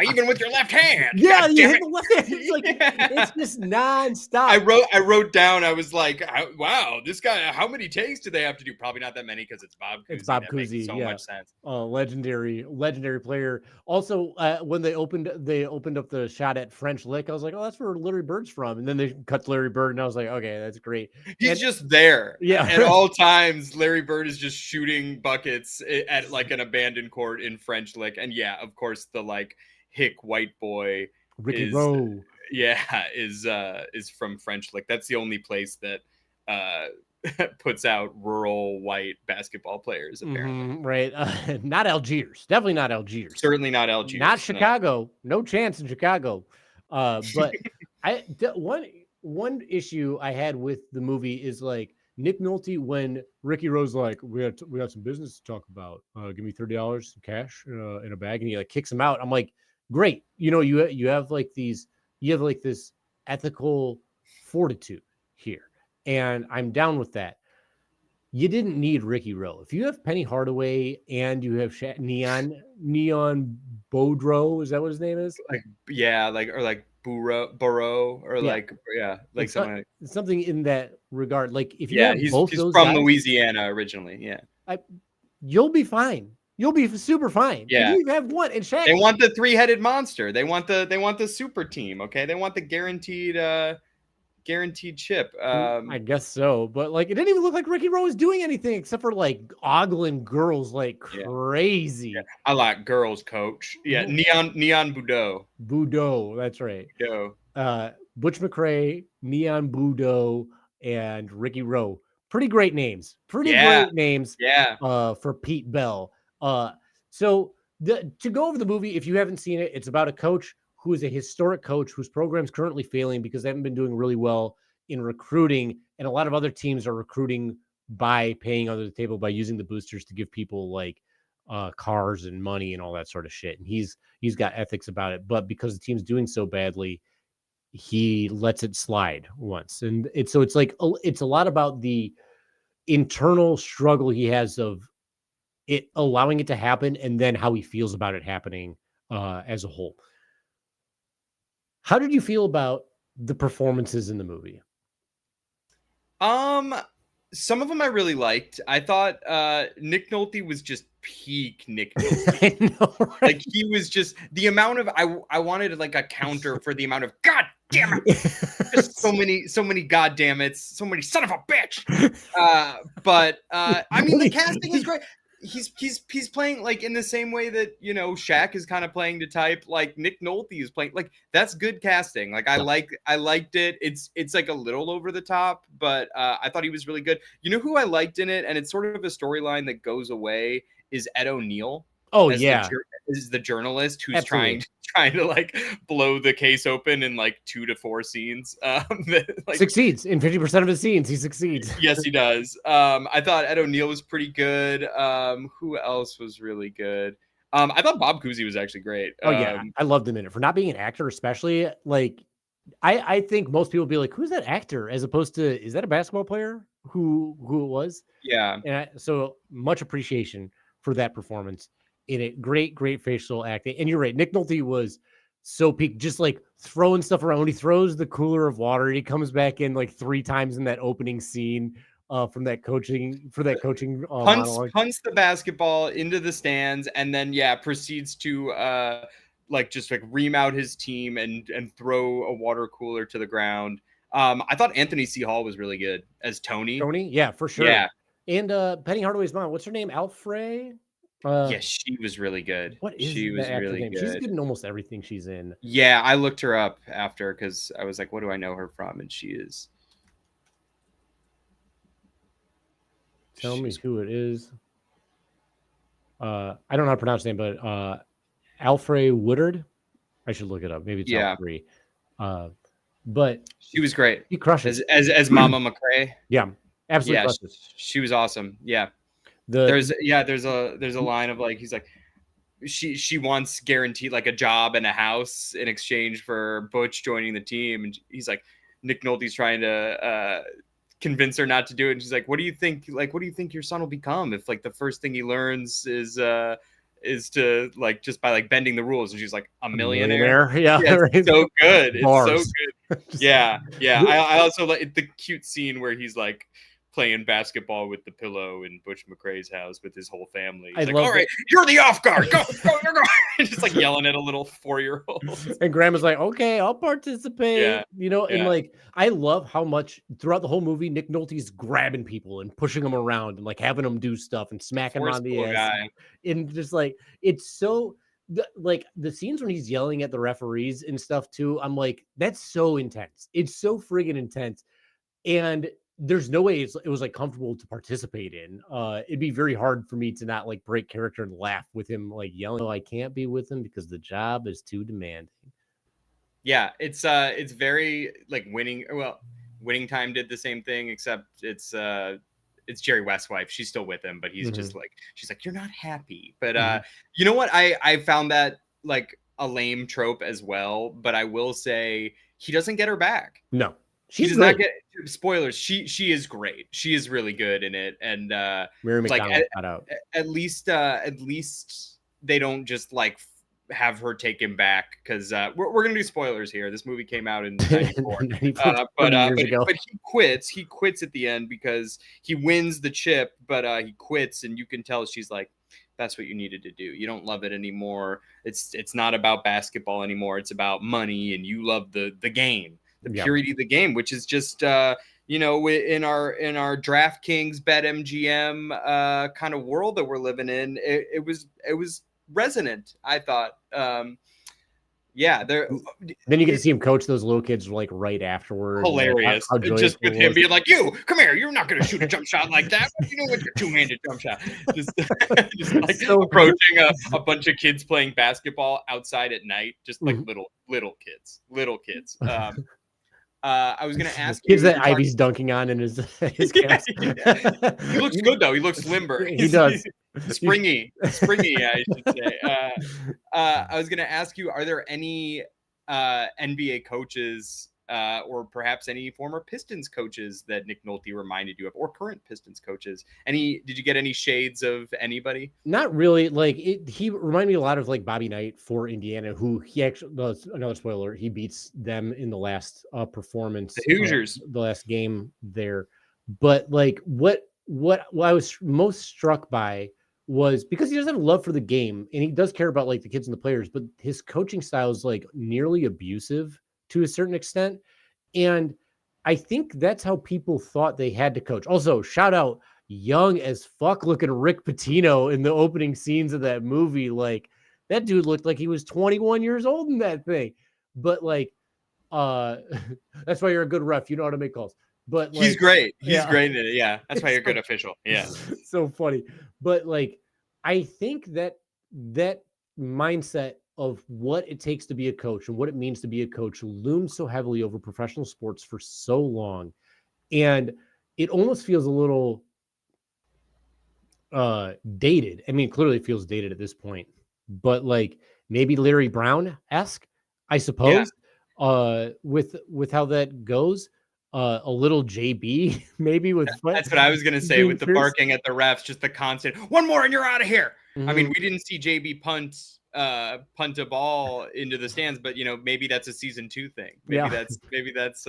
Even with your left hand. Yeah, God you damn hit it. the left hand. It's like it's just nonstop. I wrote down. I was like, wow, this guy. How many takes do they have to do? Probably not that many because it's Bob Cousy. It's Bob that Cousy. Makes so Yeah. much sense. Legendary player. Also, when they opened up the shot at French Lick, I was like, oh, that's where Larry Bird's from. And then they cut to Larry Bird, and I was like, okay, that's great. He's just there. Yeah. At all times, Larry Bird is just shooting buckets at like an abandoned court in French Lick. And yeah, of course, the like hick white boy Ricky Rowe. Yeah, is from French Lick. That's the only place that puts out rural white basketball players, apparently. Right. Not Algiers. Definitely not Algiers. Certainly not Algiers. Not Chicago. No chance in Chicago. But one issue I had with the movie is like Nick Nolte when Ricky Rowe's like, we got some business to talk about. Give me $30 cash in a bag, and he like kicks him out. I'm like, great. You know, you have this ethical fortitude here, and I'm down with that. You didn't need Ricky Rowe. If you have Penny Hardaway and you have Neon Bodro, is that what his name is? Like Burrow, or something in that regard. Like if you have he's both he's those from guys, Louisiana originally. Yeah, you'll be fine. You'll be super fine. Yeah, you have one and Shaq. They want the three-headed monster. They want the super team. Okay, they want the guaranteed chip. I guess so, but like it didn't even look like Ricky Rowe was doing anything except for like ogling girls like crazy. Yeah. I like girls, coach. Yeah, Neon Budo, that's right. Butch McRae, Neon Budo, and Ricky Rowe. Pretty great names. Great names. Yeah. For Pete Bell. So to go over the movie, if you haven't seen it, it's about a coach who is a historic coach whose program's currently failing because they haven't been doing really well in recruiting. And a lot of other teams are recruiting by paying under the table by using the boosters to give people like cars and money and all that sort of shit. And he's got ethics about it. But because the team's doing so badly, he lets it slide once. And it's a lot about the internal struggle he has of it allowing it to happen and then how he feels about it happening as a whole. How did you feel about the performances in the movie? Some of them I really liked. I thought Nick Nolte was just peak Nick Nolte. I know, right? Like he was just the amount of I wanted like a counter for the amount of god damn it. Just so many goddamn it's, so many son of a bitch. But I mean the casting is great. He's playing like in the same way that, you know, Shaq is kind of playing the type, like Nick Nolte is playing. Like that's good casting. Like I liked it. It's like a little over the top, but I thought he was really good. You know who I liked in it, and it's sort of a storyline that goes away, is Ed O'Neill. Oh yeah, is the journalist who's trying to like blow the case open in like 2 to 4 scenes. Succeeds in 50% of his scenes. He succeeds. Yes, he does. I thought Ed O'Neill was pretty good. Who else was really good? I thought Bob Cousy was actually great. Oh yeah, I loved him in it for not being an actor, especially. Like, I think most people would be like, "Who's that actor?" As opposed to, "Is that a basketball player?" Who it was? Yeah. And so much appreciation for that performance. In it, great facial acting. And you're right, Nick Nolte was so peak, just like throwing stuff around. When he throws the cooler of water, he comes back in like 3 times in that opening scene from that coaching punts the basketball into the stands, and then proceeds to just ream out his team and throw a water cooler to the ground. I thought Anthony C. Hall was really good as Tony. Yeah, for sure. Yeah. And Penny Hardaway's mom, what's her name? Alfre? Yeah, she was really good. She was really good. She's good in almost everything she's in. Yeah, I looked her up after because I was like, what do I know her from? And she is. Tell me who it is. I don't know how to pronounce the name, but Alfre Woodard. I should look it up. Maybe it's Alfre. But she was great. He crushes as Mama McRae. Yeah, absolutely. Yeah, she was awesome. Yeah. There's a line of like, he's like, she wants guaranteed like a job and a house in exchange for Butch joining the team, and he's like, Nick Nolte's trying to convince her not to do it, and she's like, what do you think your son will become if like the first thing he learns is to like just by like bending the rules? And she's like, a millionaire. Yeah, yeah, right. it's so good. Bars. It's so good. Yeah. I also like the cute scene where he's like playing basketball with the pillow in Butch McRae's house with his whole family. He's like, all right, you're the off guard. Go. Just like yelling at a little 4-year-old. And Grandma's like, okay, I'll participate. Yeah. You know, and like, I love how much throughout the whole movie, Nick Nolte's grabbing people and pushing them around and like having them do stuff and smacking them on the ass. And just like, it's so like the scenes when he's yelling at the referees and stuff too. I'm like, that's so intense. It's so friggin' intense. And there's no way it was like comfortable to participate in. It'd be very hard for me to not like break character and laugh with him like yelling. No, I can't be with him because the job is too demanding. Yeah, it's very like Winning. Well, Winning Time did the same thing, except it's Jerry West's wife. She's still with him, but he's just like, she's like, you're not happy. But you know what? I found that like a lame trope as well. But I will say he doesn't get her back. No. She does not get spoilers. She is great. She is really good in it. And Mary McDonnell like at least they don't just like have her take him back, because we're gonna do spoilers here. This movie came out in 94. But he quits. He quits at the end because he wins the chip, but he quits, and you can tell she's like, that's what you needed to do. You don't love it anymore. It's not about basketball anymore. It's about money, and you love the game. The purity of the game, which is just you know, in our DraftKings BetMGM kind of world that we're living in, it was resonant, I thought. Yeah, there. Then you get to see him coach those little kids like right afterwards. Hilarious, just with him being like, "You come here, you're not going to shoot a jump shot like that. You know, with your two-handed jump shot." Just like so approaching a bunch of kids playing basketball outside at night, just like little kids. I was going to ask you. Kids that Ivy's dunking on in his cast. He looks good though. He looks limber. He does. Springy, I should say. I was going to ask you: are there any NBA coaches, or perhaps any former Pistons coaches that Nick Nolte reminded you of, or current Pistons coaches? Did you get any shades of anybody? Not really. Like he reminded me a lot of like Bobby Knight for Indiana, who he actually, another spoiler, he beats them in the last performance, the Hoosiers, the last game there. But like what I was most struck by was because he doesn't have love for the game, and he does care about like the kids and the players, but his coaching style is like nearly abusive to a certain extent. And I think that's how people thought they had to coach. Also, shout out young as fuck looking Rick Pitino in the opening scenes of that movie. Like that dude looked like he was 21 years old in that thing. But like, that's why you're a good ref. You know how to make calls. But like, he's great. He's great in it. Yeah. That's why you're a good official. Yeah. So funny. But like, I think that mindset of what it takes to be a coach and what it means to be a coach looms so heavily over professional sports for so long. And it almost feels a little dated. I mean, clearly it feels dated at this point, but like maybe Larry Brown-esque, I suppose, with how that goes. A little JB maybe with that's what I was gonna say with the barking at the refs, just the constant one more and you're out of here. I mean, we didn't see JB punt a ball into the stands, but you know, maybe that's a season 2 thing. Maybe that's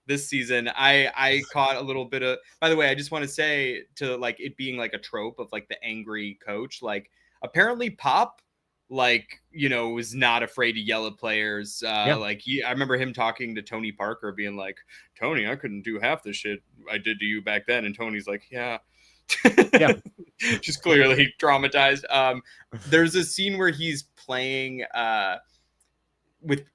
this season. I caught a little bit of, by the way, I just want to say, to like it being like a trope of like the angry coach, like apparently Pop, like, you know, was not afraid to yell at players. Like I remember him talking to Tony Parker being like, Tony, I couldn't do half the shit I did to you back then. And Tony's like, yeah. Just clearly traumatized. There's a scene where he's playing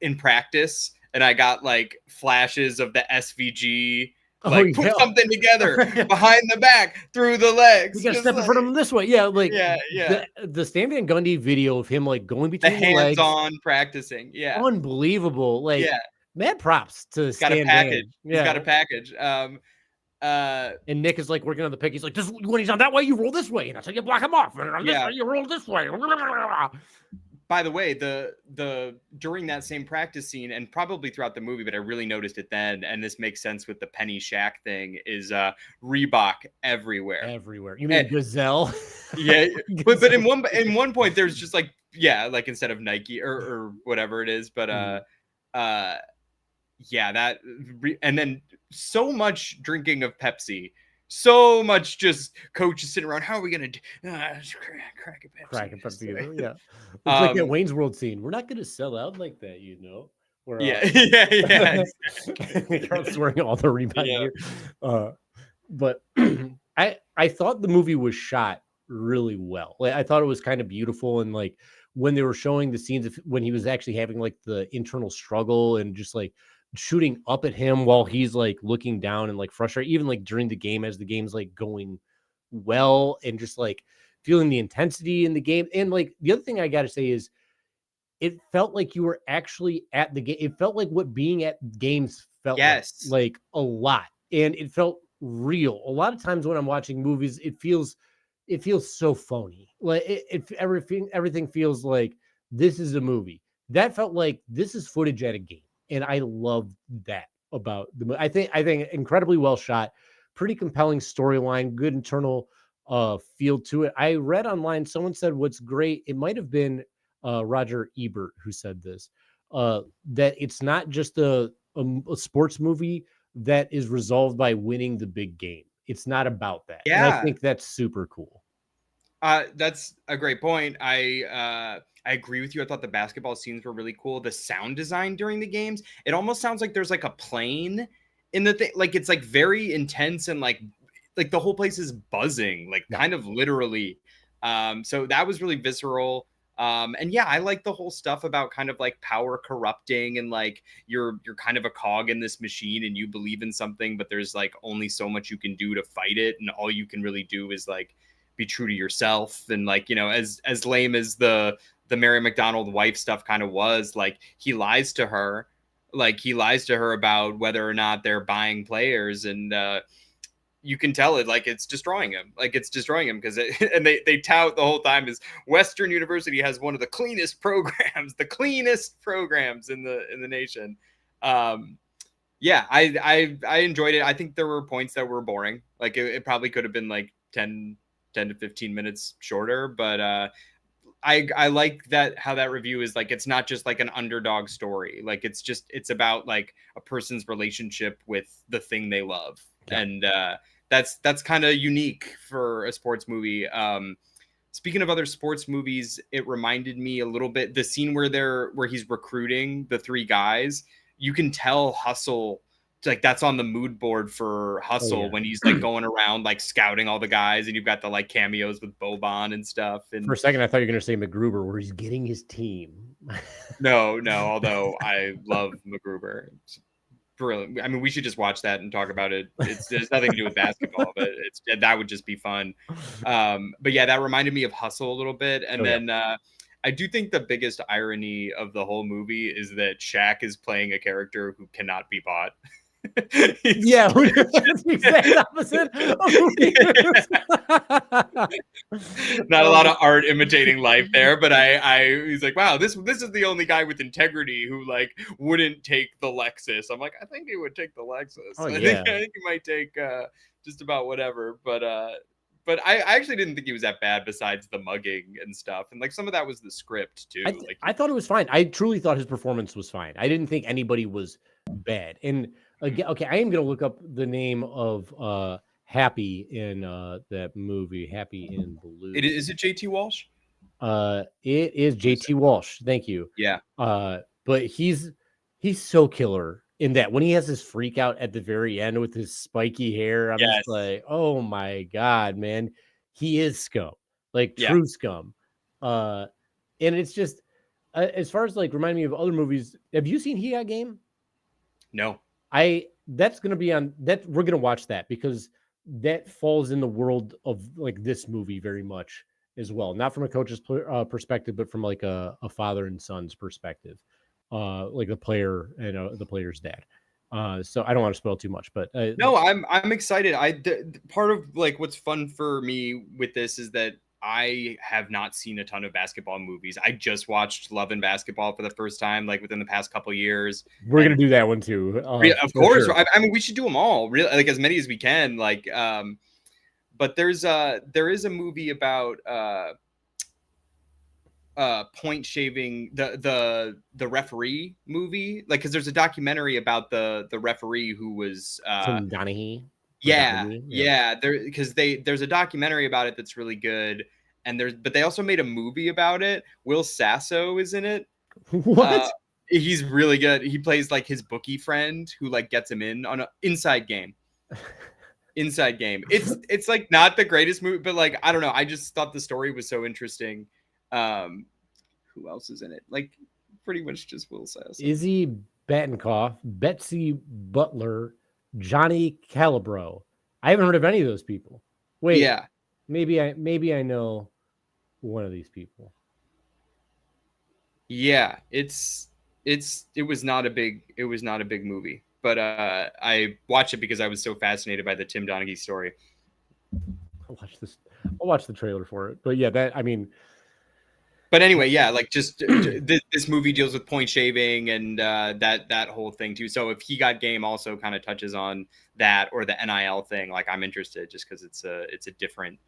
in practice, and I got like flashes of the SVG, like put something together behind the back, through the legs. You gotta step in front of him this way. Yeah, like the Stan Van Gundy video of him like going between the legs, hands-on practicing. Yeah, unbelievable. Like mad props to Stan Van. He's got a package. And Nick is like working on the pick. He's like, this, when he's on that way, you roll this way. And that's how you block him off. And on this way, you roll this way. By the way, the during that same practice scene, and probably throughout the movie, but I really noticed it then, and this makes sense with the Penny Shaq thing, is Reebok everywhere. Everywhere. You mean Gazelle? Yeah, but in one point, there's just like, yeah, like instead of Nike or whatever it is, but yeah, that and then so much drinking of Pepsi. So much just coaches sitting around. How are we gonna do? Crack a Pepsi. Crack a Pepsi. Yeah, it's like that Wayne's World scene. We're not gonna sell out like that, you know. Where, yeah. Exactly. Carl's wearing all the Reebok gear. But I thought the movie was shot really well. Like, I thought it was kind of beautiful, and like when they were showing the scenes of when he was actually having like the internal struggle and just like shooting up at him while he's like looking down and like frustrated, even like during the game as the game's like going well, and just like feeling the intensity in the game. And like the other thing I gotta say is it felt like you were actually at the game. It felt like what being at games felt like a lot, and it felt real. A lot of times when I'm watching movies, it feels so phony. Like everything feels like this is a movie. That felt like this is footage at a game. And I love that about the movie. I think incredibly well shot, pretty compelling storyline, good internal feel to it. I read online, someone said what's great, it might have been Roger Ebert who said this, that it's not just a sports movie that is resolved by winning the big game. It's not about that. Yeah. And I think that's super cool. That's a great point. I agree with you. I thought the basketball scenes were really cool. The sound design during the games, it almost sounds like there's like a plane in the thing. Like it's like very intense and like the whole place is buzzing, like kind of literally. So that was really visceral. And yeah, I like the whole stuff about kind of like power corrupting and like you're kind of a cog in this machine and you believe in something, but there's like only so much you can do to fight it. And all you can really do is like be true to yourself. And like, you know, as lame as the Mary McDonnell wife stuff kind of was, like he lies to her about whether or not they're buying players. And you can tell it, like it's destroying him because and they tout the whole time is Western University has one of the cleanest programs in the nation. Yeah, I enjoyed it. I think there were points that were boring. Like it probably could have been like 10 to 15 minutes shorter, but I like that how that review is like it's not just like an underdog story. Like it's about like a person's relationship with the thing they love. Yeah. And that's kind of unique for a sports movie. Speaking of other sports movies, it reminded me a little bit the scene where he's recruiting the three guys. You can tell Hustle, like that's on the mood board for Hustle when he's like going around like scouting all the guys, and you've got the like cameos with Boban and stuff. And for a second I thought you were gonna say MacGruber, where he's getting his team. No, although I love MacGruber. It's brilliant. I mean, we should just watch that and talk about it. There's nothing to do with basketball, but that would just be fun. But yeah, that reminded me of Hustle a little bit. And then I do think the biggest irony of the whole movie is that Shaq is playing a character who cannot be bought. Yeah, that's the exact opposite. Not a lot of art imitating life there, but he's like, wow, this is the only guy with integrity who like wouldn't take the Lexus. I'm like, I think he would take the Lexus. Oh, I think he might take just about whatever. But I actually didn't think he was that bad besides the mugging and stuff. And like some of that was the script too. I thought it was fine. I truly thought his performance was fine. I didn't think anybody was bad. And again, okay, I am going to look up the name of Happy in that movie, Happy in Blue. Is it JT Walsh? It is JT Walsh. Thank you. Yeah. But he's so killer in that when he has his freak out at the very end with his spiky hair. I'm just like, oh my God, man. He is scum. Like true scum. And it's just as far as like remind me of other movies. Have you seen He Got Game? No. That's going to be on that. We're going to watch that because that falls in the world of like this movie very much as well. Not from a coach's perspective, but from like a father and son's perspective, like the player and the player's dad. So I don't want to spoil too much, but no, I'm excited. Part of like what's fun for me with this is that I have not seen a ton of basketball movies. I just watched Love and Basketball for the first time, like within the past couple years. We're gonna do that one too. Of course, sure. I mean, we should do them all, really, like as many as we can. Like, but there is a movie about point shaving, the referee movie, like because there's a documentary about the referee who was Tim Donaghy. Yeah, there's a documentary about it that's really good, but they also made a movie about it. Will Sasso is in it. What? He's really good. He plays like his bookie friend who like gets him in on an inside game. Inside game. It's like not the greatest movie, but like I don't know. I just thought the story was so interesting. Who else is in it? Like pretty much just Will Sasso. Izzy Batinkoff, Betsy Butler, Johnny Calabro. I haven't heard of any of those people. Wait, yeah, maybe I know one of these people. Yeah, it was not a big movie, but I watched it because I was so fascinated by the Tim Donaghy story. I'll watch the trailer for it. But yeah, But anyway, yeah, like just this movie deals with point shaving and that whole thing too. So if He Got Game also kind of touches on that or the NIL thing, like I'm interested just because it's a different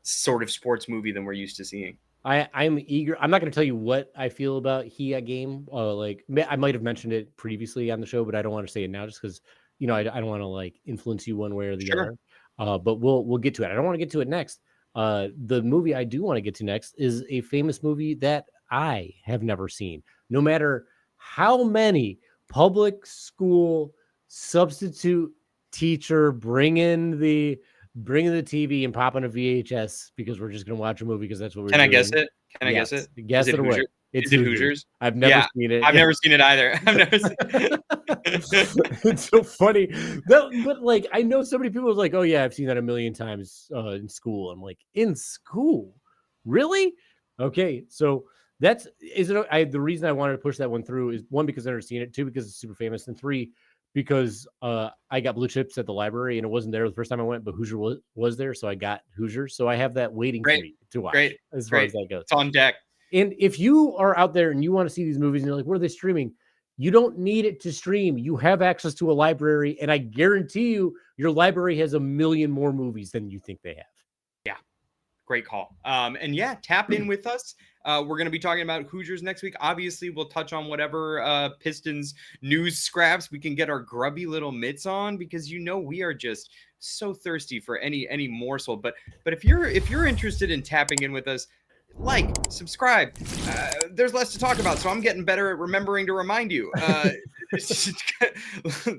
sort of sports movie than we're used to seeing. I'm eager. I'm not going to tell you what I feel about He Got Game. Like I might have mentioned it previously on the show, but I don't want to say it now just because I don't want to like influence you one way or the other. But we'll get to it. I don't want to get to it next. The movie I do want to get to next is a famous movie that I have never seen. No matter how many public school substitute teacher bring in the TV and pop on a VHS because we're just going to watch a movie because that's what we're doing. Can I guess it? Can I guess it? Guess it away. Is it Hoosiers? I've never seen it. I've never seen it either. I've never seen it. It's so funny. But like, I know so many people are like, oh yeah, I've seen that a million times in school. I'm like, in school? Really? Okay. So the reason I wanted to push that one through is one, because I've never seen it, two, because it's super famous, and three, because I got Blue Chips at the library and it wasn't there the first time I went, but Hoosier was there. So I got Hoosier. So I have that waiting for me to watch. Great. As far as that goes. It's on deck. And if you are out there and you want to see these movies and you're like, where are they streaming? You don't need it to stream. You have access to a library. And I guarantee you, your library has a million more movies than you think they have. Yeah. Great call. And yeah, tap in with us. We're going to be talking about Hoosiers next week. Obviously, we'll touch on whatever Pistons news scraps we can get our grubby little mitts on, because we are just so thirsty for any morsel. But if you're interested in tapping in with us, like, subscribe. There's less to talk about, so I'm getting better at remembering to remind you.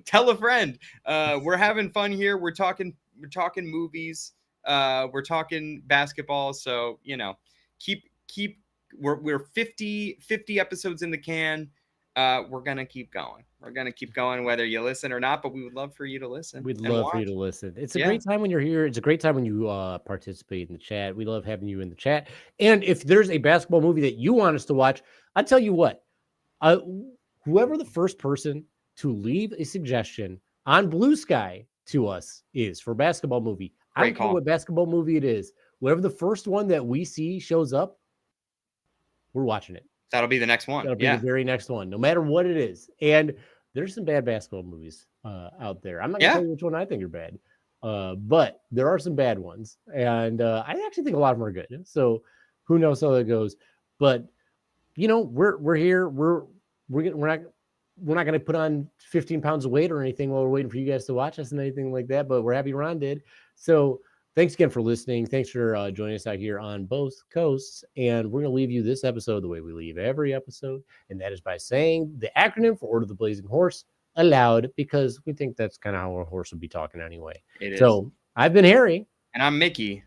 Tell a friend. We're having fun here. We're talking movies. We're talking basketball. So keep. We're 50 episodes in the can. We're gonna keep going. We're gonna keep going whether you listen or not. But we would love for you to listen. We'd love for you to listen. It's a great time when you're here. It's a great time when you participate in the chat. We love having you in the chat. And if there's a basketball movie that you want us to watch, I tell you what, whoever the first person to leave a suggestion on Blue Sky to us is for basketball movie. I don't know what basketball movie it is. Whatever the first one that we see shows up, we're watching it. That'll be the next one. That'll be the very next one, no matter what it is. And there's some bad basketball movies out there. I'm not going to tell you which one I think are bad, but there are some bad ones. And I actually think a lot of them are good. So who knows how that goes. But, we're here. We're not going to put on 15 pounds of weight or anything while we're waiting for you guys to watch us and anything like that. But we're happy Ron did. So thanks again for listening. Thanks for joining us out here on both coasts. And we're going to leave you this episode the way we leave every episode. And that is by saying the acronym for Order of the Blazing Horse aloud, because we think that's kind of how a horse would be talking anyway. It is. So I've been Harry. And I'm Mickey.